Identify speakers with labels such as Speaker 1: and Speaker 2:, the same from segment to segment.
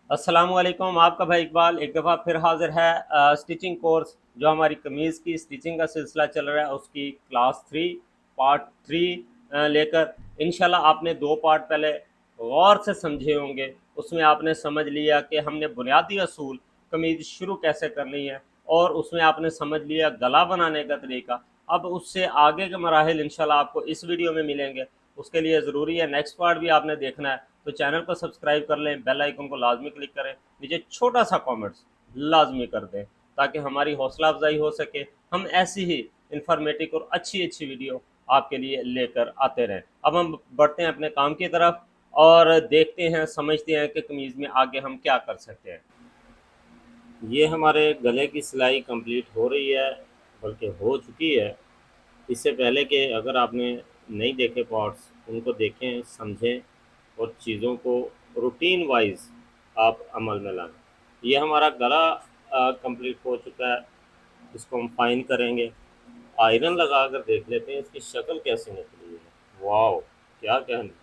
Speaker 1: अस्सलाम वालेकुम। आपका भाई इकबाल एक दफ़ा फिर हाज़िर है। स्टिचिंग कोर्स जो हमारी कमीज़ की स्टिचिंग का सिलसिला चल रहा है उसकी क्लास 3 पार्ट 3 लेकर इंशाल्लाह आपने 2 पार्ट पहले गौर से समझे होंगे। उसमें आपने समझ लिया कि हमने बुनियादी असूल कमीज़ शुरू कैसे करनी है और उसमें आपने समझ लिया गला बनाने का तरीका। अब उससे आगे के मराहिल इंशाल्लाह आपको इस वीडियो में मिलेंगे। उसके लिए ज़रूरी है नेक्स्ट पार्ट भी आपने देखना है, तो चैनल को सब्सक्राइब कर लें, बेल आइकन को लाजमी क्लिक करें, नीचे छोटा सा कमेंट्स लाजमी कर दें ताकि हमारी हौसला अफजाई हो सके। हम ऐसी ही इंफॉर्मेटिव और अच्छी अच्छी वीडियो आपके लिए लेकर आते रहें। अब हम बढ़ते हैं अपने काम की तरफ और देखते हैं, समझते हैं कि कमीज़ में आगे हम क्या कर सकते हैं। ये हमारे गले की सिलाई कंप्लीट हो रही है, बल्कि हो चुकी है। इससे पहले कि अगर आपने नहीं देखे पार्ट्स, उनको देखें, समझें और चीज़ों को रूटीन वाइज आप अमल में लाएं। ये हमारा गला कंप्लीट हो चुका है। इसको हम फाइन करेंगे। आयरन लगा कर देख लेते हैं इसकी शक्ल कैसी निकली है। वाओ, क्या कहना।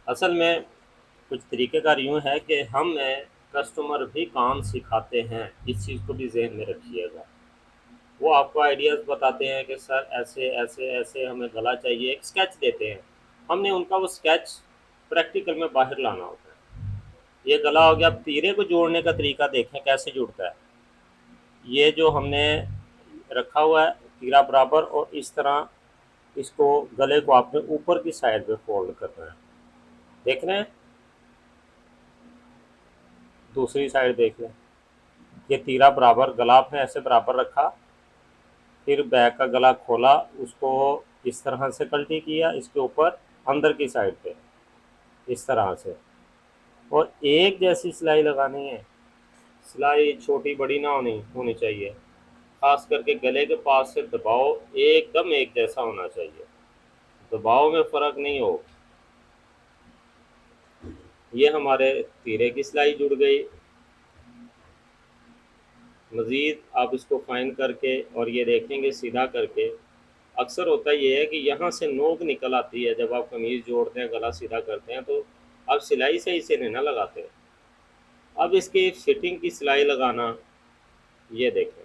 Speaker 1: असल में कुछ तरीक़ेकार यूँ है कि हम कस्टमर भी काम सिखाते हैं, इस चीज़ को भी ज़हन में रखिएगा। वो आपको आइडियाज़ बताते हैं कि सर ऐसे ऐसे ऐसे हमें गला चाहिए, एक स्केच देते हैं। हमने उनका वो स्केच प्रैक्टिकल में बाहर लाना होता है। ये गला हो गया। अब तीरे को जोड़ने का तरीका देखें कैसे जुड़ता है। ये जो हमने रखा हुआ है तीरा बराबर, और इस तरह इसको गले को आपने ऊपर की साइड पे फोल्ड करना है। देख रहे हैं? दूसरी साइड देख लें। ये तीरा बराबर, गला आपने ऐसे बराबर रखा, फिर बैक का गला खोला, उसको इस तरह से पलटी किया इसके ऊपर अंदर की साइड पे इस तरह से, और एक जैसी सिलाई लगानी है। सिलाई छोटी बड़ी ना होनी चाहिए। खास करके गले के पास से दबाव एकदम एक जैसा होना चाहिए, दबाव में फ़र्क नहीं हो। ये हमारे तीरे की सिलाई जुड़ गई। मज़ीद आप इसको फाइन करके और ये देखेंगे सीधा करके, अक्सर होता ये है कि यहाँ से नोक निकल आती है जब आप कमीज़ जोड़ते हैं, गला सीधा करते हैं, तो आप सिलाई सही से नहीं ना लगाते। अब इसकी फिटिंग की सिलाई लगाना, ये देखें।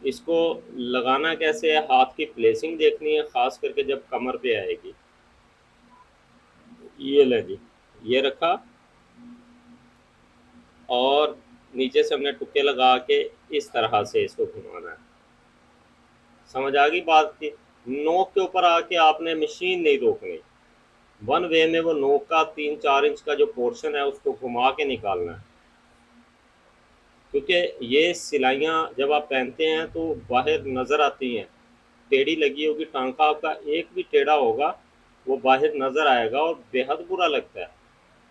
Speaker 1: इसको लगाना कैसे है, हाथ की प्लेसिंग देखनी है, ख़ास करके जब कमर पे आएगी। ये लें जी, ये रखा और नीचे से हमने टुक्के लगा के इस तरह से इसको घुमाना है। समझ आ गई बात की? नोक के ऊपर आके आपने मशीन नहीं रोकनी। वन वे में वो नोक का 3-4 इंच का जो पोर्शन है उसको घुमा के निकालना है, क्योंकि ये सिलाइयाँ जब आप पहनते हैं तो बाहर नज़र आती हैं। टेढ़ी लगी होगी, टांका आपका एक भी टेढ़ा होगा, वो बाहर नज़र आएगा और बेहद बुरा लगता है।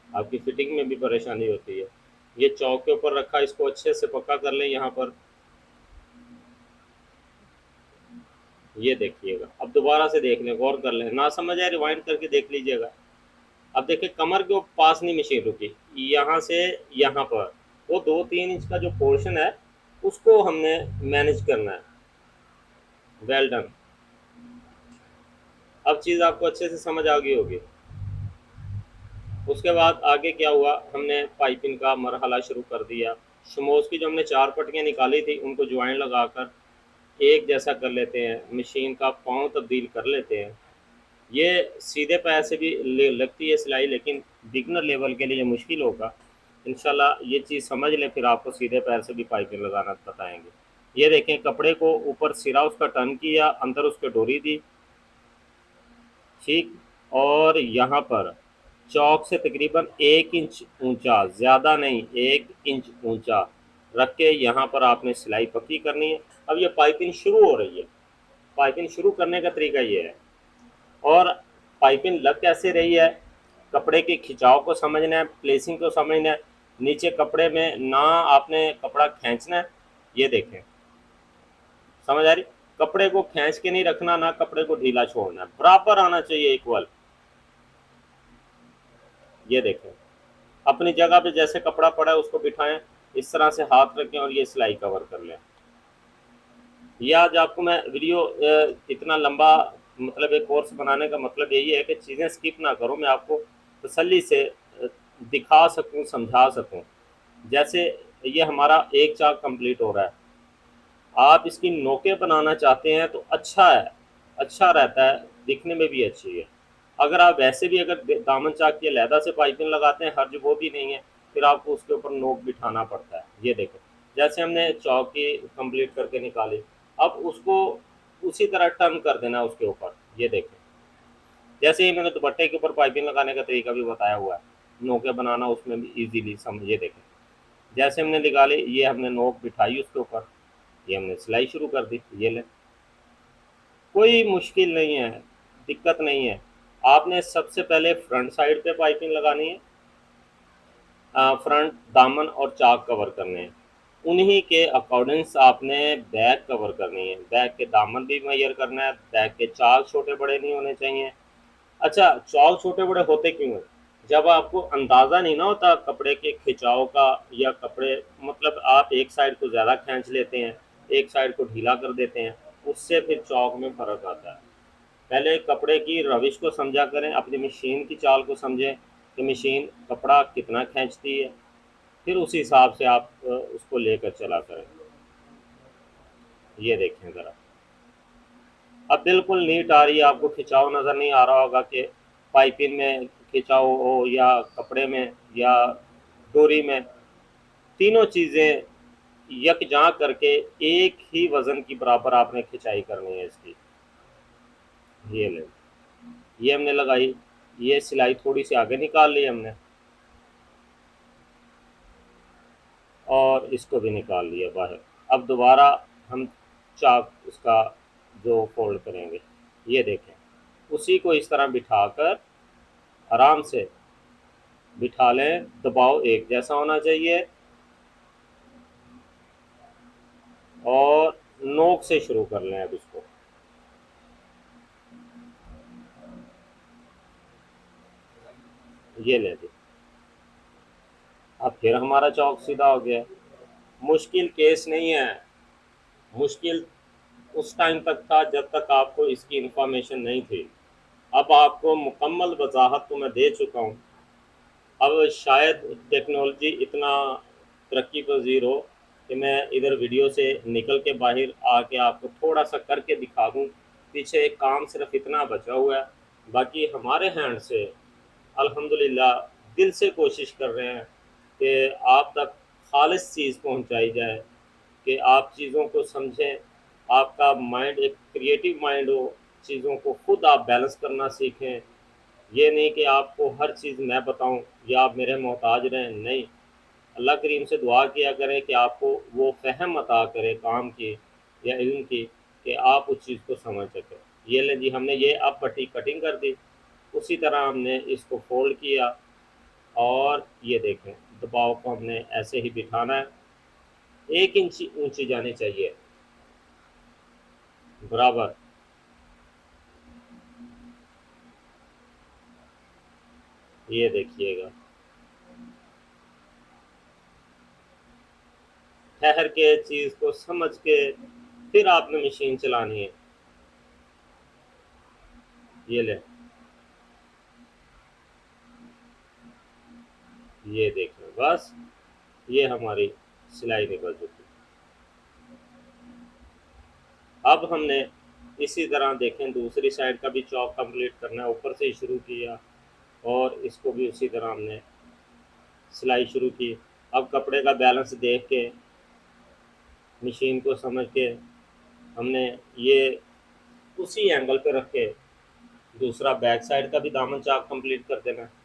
Speaker 1: आपकी फिटिंग में भी परेशानी होती है। ये चौक के ऊपर रखा, इसको अच्छे से पक्का कर लें यहाँ पर। ये देखिएगा। अब दोबारा से देख लें, गौर कर लें, ना समझ आए रिवाइंड करके देख लीजिएगा। अब देखिए कमर के पास नहीं मशीन रुकी, यहाँ से यहाँ पर वो 2-3 इंच का जो पोर्शन है उसको हमने मैनेज करना है। Well done. अब चीज़ आपको अच्छे से समझ आ गई होगी। उसके बाद आगे क्या हुआ, हमने पाइपिंग का मरहला शुरू कर दिया। शमोज की जो हमने 4 पट्टियाँ निकाली थी उनको ज्वाइन लगाकर एक जैसा कर लेते हैं, मशीन का पाँव तब्दील कर लेते हैं। ये सीधे पैर से भी लगती है सिलाई, लेकिन बिगनर लेवल के लिए मुश्किल होगा। इंशाल्लाह ये चीज़ समझ लें, फिर आपको सीधे पैर से भी पाइपिंग लगाना बताएंगे। ये देखें, कपड़े को ऊपर सिरा उसका टर्न किया, अंदर उसके डोरी दी, ठीक, और यहाँ पर चौक से तकरीबन 1 इंच ऊंचा, ज़्यादा नहीं 1 इंच ऊंचा रख के यहाँ पर आपने सिलाई पक्की करनी है। अब ये पाइपिंग शुरू हो रही है। पाइपिंग शुरू करने का तरीका ये है, और पाइपिंग लग कैसे रही है, कपड़े के खिंचाव को समझना है, प्लेसिंग को समझना है। नीचे कपड़े में ना आपने कपड़ा खींचना है। ये देखें, समझ आ रही? कपड़े को खींच के नहीं रखना, ना कपड़े को ढीला छोड़ना है, बराबर आना चाहिए, इक्वल। ये देखें, अपनी जगह पे जैसे कपड़ा पड़ा है उसको बिठाएं, इस तरह से हाथ रखें और ये सिलाई कवर कर लें। ये आज आपको मैं वीडियो इतना लंबा, मतलब एक कोर्स बनाने का मतलब यही है कि चीज़ें स्किप ना करो। मैं आपको तसल्ली से दिखा सकूं, समझा सकूं। जैसे ये हमारा एक चाक कंप्लीट हो रहा है, आप इसकी नोकें बनाना चाहते हैं तो अच्छा है, अच्छा रहता है, दिखने में भी अच्छी है। अगर आप वैसे भी अगर दामन चाक की अलहदा से पाइपिंग लगाते हैं, हर्ज वो भी नहीं है, फिर आपको उसके ऊपर नोक बिठाना पड़ता है। ये देखो, जैसे हमने चौक की कंप्लीट करके निकाली, अब उसको उसी तरह टर्न कर देना उसके ऊपर। ये देखें, जैसे ही मैंने दुपट्टे के ऊपर पाइपिंग लगाने का तरीका भी बताया हुआ है, नोकें बनाना उसमें भी ईजीली समझिए। देखें, जैसे हमने निकाले, ये हमने नोक बिठाई उसके ऊपर, ये हमने सिलाई शुरू कर दी। ये ले, कोई मुश्किल नहीं है, दिक्कत नहीं है। आपने सबसे पहले फ्रंट साइड पे पाइपिंग लगानी है, फ्रंट दामन और चाक कवर करने हैं। उन्हीं के अकॉर्डिंग्स आपने बैक कवर करनी है, बैक के दामन भी मेजर करना है, बैक के चाक छोटे बड़े नहीं होने चाहिए। अच्छा, चाक छोटे बड़े होते क्यों हैं? जब आपको अंदाज़ा नहीं ना होता कपड़े के खिंचाव का, या कपड़े मतलब आप एक साइड को ज़्यादा खींच लेते हैं, एक साइड को ढीला कर देते हैं, उससे फिर चौक में फ़र्क आता है। पहले कपड़े की रविश को समझा करें, अपनी मशीन की चाल को समझें कि मशीन कपड़ा कितना खींचती है, फिर उस हिसाब से आप उसको लेकर चला करें। ये देखें ज़रा, अब बिल्कुल नीट आ रही है, आपको खिंचाव नज़र नहीं आ रहा होगा कि पाइपिंग में खिंचाव हो या कपड़े में या डोरी में, तीनों चीज़ें यकजां करके एक ही वज़न की बराबर आपने खिंचाई करनी है इसकी। ये ले, ये हमने लगाई, ये सिलाई थोड़ी सी आगे निकाल ली हमने, और इसको भी निकाल लिया बाहर। अब दोबारा हम चाक उसका जो फोल्ड करेंगे, ये देखें, उसी को इस तरह बिठाकर आराम से बिठा लें, दबाव एक जैसा होना चाहिए, और नोक से शुरू कर लें। अब इसको ये ले दी, अब फिर हमारा चौक सीधा हो गया। मुश्किल केस नहीं है, मुश्किल उस टाइम तक था जब तक आपको इसकी इंफॉर्मेशन नहीं थी। अब आपको मुकम्मल वजाहत तो मैं दे चुका हूँ। अब शायद टेक्नोलॉजी इतना तरक्की पजीर हो कि मैं इधर वीडियो से निकल के बाहर आके आपको थोड़ा सा करके दिखा दूँ। पीछे एक काम सिर्फ इतना बचा हुआ है, बाकी हमारे हैंड से अल्हम्दुलिल्लाह दिल से कोशिश कर रहे हैं कि आप तक खालिस चीज़ पहुंचाई जाए, कि आप चीज़ों को समझें, आपका माइंड एक क्रिएटिव माइंड हो, चीज़ों को खुद आप बैलेंस करना सीखें। ये नहीं कि आपको हर चीज़ मैं बताऊं या आप मेरे मोहताज रहें, नहीं। अल्लाह करीम से दुआ किया करें कि आपको वो फ़हम अता करे काम की या इल्म की, कि आप उस चीज़ को समझ सकें। ये लें जी, हमने ये अब पट्टी कटिंग कर दी, उसी तरह हमने इसको फ़ोल्ड किया, और ये देखें, दबाव को हमने ऐसे ही बिठाना है, 1 इंच ऊँची जानी चाहिए बराबर। ये देखिएगा, ठहर के चीज़ को समझ के फिर आपने मशीन चलानी है। ये लें, ये देखें, बस ये हमारी सिलाई निकल चुकी। अब हमने इसी तरह देखें दूसरी साइड का भी चौक कंप्लीट करना है, ऊपर से ही शुरू किया, और इसको भी उसी तरह हमने सिलाई शुरू की। अब कपड़े का बैलेंस देख के, मशीन को समझ के, हमने ये उसी एंगल पे रख के दूसरा बैक साइड का भी दामन चाक कंप्लीट कर देना है।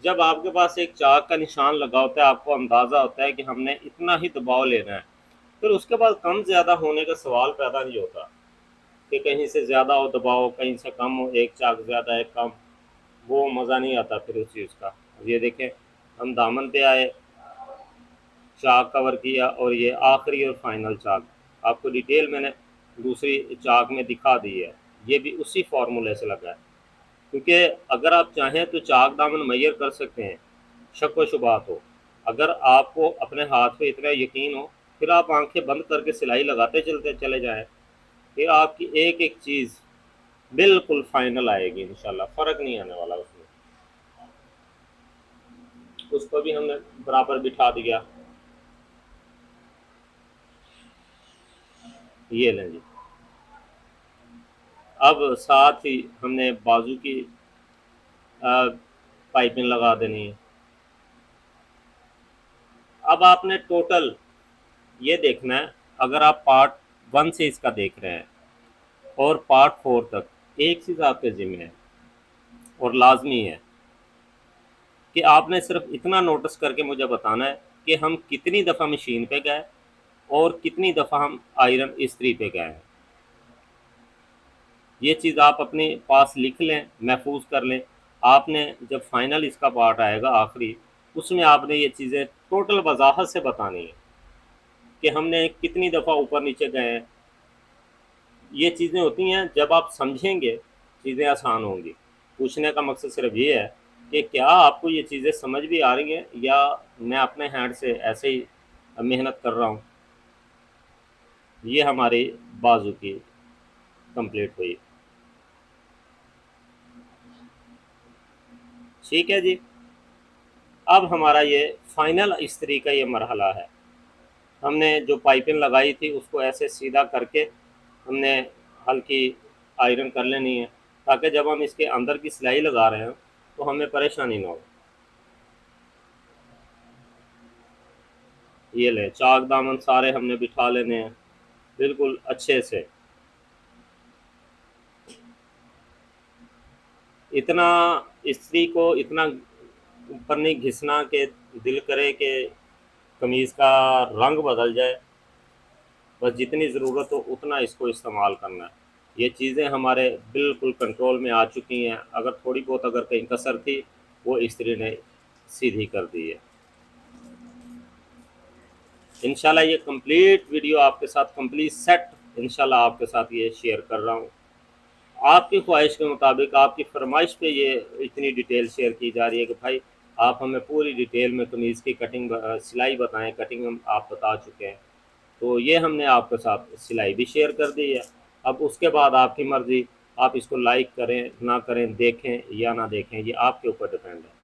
Speaker 1: जब आपके पास एक चाक का निशान लगा होता है, आपको अंदाज़ा होता है कि हमने इतना ही दबाव लेना है, फिर उसके बाद कम ज़्यादा होने का सवाल पैदा नहीं होता कि कहीं से ज़्यादा हो दबाव, कहीं से कम हो, एक चाक ज़्यादा एक कम, वो मज़ा नहीं आता फिर उस चीज़ का। ये देखें, हम दामन पे आए, चाक कवर किया, और ये आखिरी और फाइनल चाक आपको डिटेल मैंने दूसरी चाक में दिखा दी है। ये भी उसी फार्मूले से लगा है, क्योंकि अगर आप चाहें तो चाक दामन मैयर कर सकते हैं, शक व शुबात हो। अगर आपको अपने हाथ पे इतना यकीन हो, फिर आप आंखें बंद करके सिलाई लगाते चलते चले जाएं, फिर आपकी एक एक चीज़ बिल्कुल फाइनल आएगी इंशाल्लाह, फ़र्क नहीं आने वाला उसमें। उसको भी हमने बराबर बिठा दिया। ये लें जी। अब साथ ही हमने बाजू की पाइपिंग लगा देनी है। अब आपने टोटल ये देखना है, अगर आप पार्ट 1 से इसका देख रहे हैं और पार्ट 4 तक, एक चीज़ आपके ज़िम्मे है और लाजमी है कि आपने सिर्फ इतना नोटिस करके मुझे बताना है कि हम कितनी दफ़ा मशीन पे गए और कितनी दफ़ा हम आयरन इस्त्री पे गए हैं। ये चीज़ आप अपने पास लिख लें, महफूज कर लें। आपने जब फाइनल इसका पार्ट आएगा आखिरी, उसमें आपने ये चीज़ें टोटल वजाहत से बतानी है कि हमने कितनी दफ़ा ऊपर नीचे गए हैं। ये चीज़ें होती हैं, जब आप समझेंगे चीज़ें आसान होंगी। पूछने का मकसद सिर्फ ये है कि क्या आपको ये चीज़ें समझ भी आ रही हैं या मैं अपने हैंड से ऐसे ही मेहनत कर रहा हूँ। ये हमारी बाजू की कंप्लीट हुई। ठीक है जी। अब हमारा ये फाइनल इस्त्री का ये मरहला है। हमने जो पाइपिंग लगाई थी उसको ऐसे सीधा करके हमने हल्की आयरन कर लेनी है, ताकि जब हम इसके अंदर की सिलाई लगा रहे हैं तो हमें परेशानी ना हो। ये लें, चाक दामन सारे हमने बिठा लेने हैं बिल्कुल अच्छे से। इतना इस्त्री को इतना ऊपर नहीं घिसना कि दिल करे कि कमीज़ का रंग बदल जाए। बस जितनी ज़रूरत हो उतना इसको इस्तेमाल करना है। ये चीज़ें हमारे बिल्कुल कंट्रोल में आ चुकी हैं। अगर थोड़ी बहुत अगर कहीं कसर थी, वो इस्त्री ने सीधी कर दी है। इंशाल्लाह ये कंप्लीट वीडियो आपके साथ कंप्लीट सेट इंशाल्लाह आपके साथ ये शेयर कर रहा हूँ। आपकी ख्वाहिश के मुताबिक, आपकी फरमाइश पे ये इतनी डिटेल शेयर की जा रही है कि भाई आप हमें पूरी डिटेल में कमीज़ की कटिंग सिलाई बताएँ। कटिंग हम आप बता चुके हैं, तो ये हमने आपके साथ सिलाई भी शेयर कर दी है। अब उसके बाद आपकी मर्ज़ी, आप इसको लाइक करें ना करें, देखें या ना देखें, ये आपके ऊपर डिपेंड है।